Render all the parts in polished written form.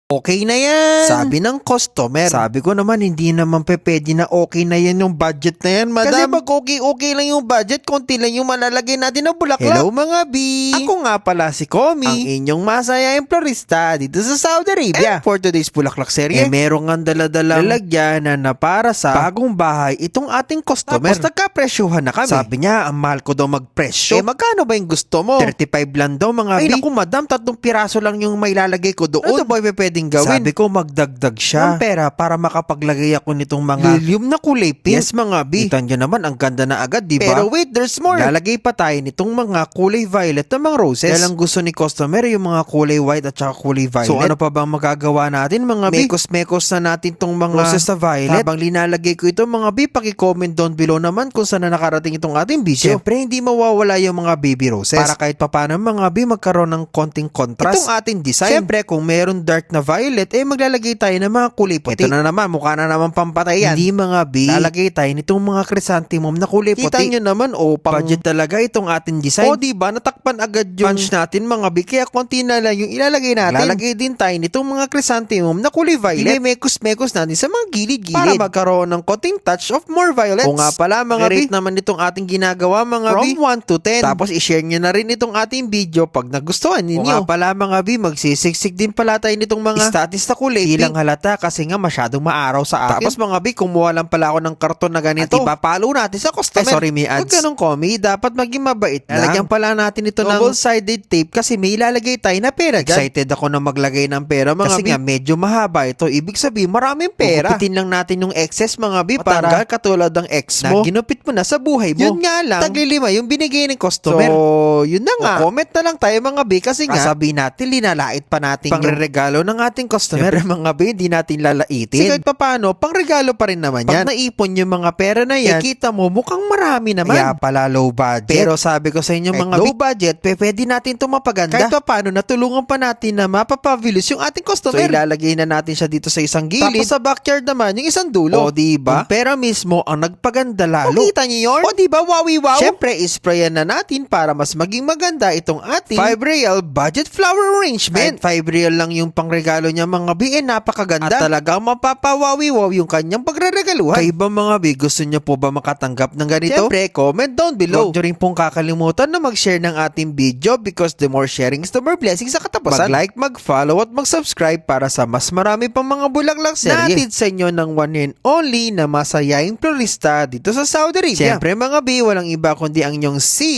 Okay na yan. Sabi ng customer. Sabi ko naman, hindi naman pwede na okay na yan yung budget na yan, madam. Kasi pag okay lang yung budget, konti lang yung malalagay natin na bulaklak. Hello mga B! Ako nga pala si Komi, ang inyong masayang florista dito sa Saudi Arabia. And for today's bulaklak serye, merong ang dala-dalang lalagyan na para sa bagong bahay itong ating customer. Tapos nagkapresyuhan na kami. Sabi niya, ang mahal ko daw magpresyo. Magkano ba yung gusto mo? 35 lang daw mga B. Ay naku madam, 3 piraso lang yung may lalagay ko doon. Ano ba pwedeng gawin? Sabi ko magdagdag siya ng pera para makapaglagay ako nitong mga lilium na kulay pink. Yes mga B. Kita nyo naman ang ganda na agad, diba? Pero wait, there's more. Lalagay pa tayo nitong mga kulay violet na mga roses. Dahil ang gusto ni customer yung mga kulay white at saka kulay violet. So ano pa bang magagawa natin mga B? Mekos-mekos na natin itong mga roses na violet. Habang linalagay ko ito mga B, paki-comment down below naman kung saan na nakarating itong ating video. Siyempre hindi mawawala yung mga baby roses. Para kahit papano mga B magkaroon ng konting contrast itong ating design. Siyempre kung meron dark na violet, maglalagay tayo ng mga kulay puti. Ito na naman, mukha na naman pampatay yan. Hindi mga B, lalagay tayo nitong mga chrysanthemum na kulay puti. Kita nyo naman, pang budget talaga itong ating design. Diba, natakpan agad yung punch natin mga B, kaya konti na lang yung ilalagay natin. Lalagay din tayo nitong mga chrysanthemum na kulay violet. Mekos-mekos natin sa mga gilid-gilid para magkaroon ng konting touch of more violets. O nga pala mga B, rate naman itong ating ginagawa mga B, from 1 to 10. Tapos i-share nyo na rin itong ating video pag nagustuhan ninyo. O nga pala mga B, magsisiksik din pala tayo nitong mga status na kulay pink. Ilang halata kasi nga masyadong maaraw sa akin. Tapos mga B, kumuha lang pala ako ng karton na ganito. At ipapalo natin sa customer. Sorry, may ads. Huwag ganun Komi, dapat maging mabait lang. Lalagyan pala natin ito ng double-sided tape kasi may ilalagay tayo na pera dyan. Excited ako na maglagay ng pera mga kasi B. Kasi nga medyo mahaba ito. Ibig sabihin maraming pera. Gupitin lang natin yung excess mga B para katulad ng ex mo na ginupit mo na sa buhay mo. Yun nga lang, taglilima yung binigay ng customer. So, yun na nga. Comment na lang tayo mga B kasi nga sabihin natin, linalait pa natin pangregalo ng ating customer. Siyempre mga B, hindi natin lalaitin. Kasi kahit paano, pangregalo pa rin naman yan. Pag naipon yung mga pera na yan, kita mo mukhang marami naman. Kaya pala low budget. Pero sabi ko sa inyo mga low budget, pwede natin ito mapaganda. Kahit paano, natulungan pa natin na mapapabilis yung ating customer. So ilalagay na natin siya dito sa isang gilid. Tapos sa backyard naman, yung isang dulo. O diba? Yung pera mismo ang nagpaganda lalo. O kita nyo yun? O diba? Wowie wow. Siyempre, isprayan na natin para mas maging maganda itong ating 5 real budget flower arrangement. 5 real lang yung pangregalo niya mga B, napakaganda. At talagang mapapawawi-wow yung kanyang pagreregaluhan. Kayo ba mga B, gusto niyo po ba makatanggap ng ganito? Siyempre, comment down below. Huwag nyo rin pong kakalimutan na mag-share ng ating video because the more sharing is the more blessings sa katapusan. Mag-like, mag-follow at mag-subscribe para sa mas marami pang mga bulaklak serye. Natid sa inyo ng one and only na masayaing florista dito sa Saudi Arabia. Siyempre mga B, walang iba kundi ang inyong si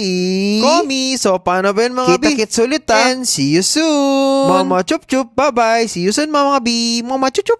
Komi. So paano ba yun mga B? Kita-kits ulit and see you soon. Mama chup chup, bye bye. See you soon mga B. Mama chup chup.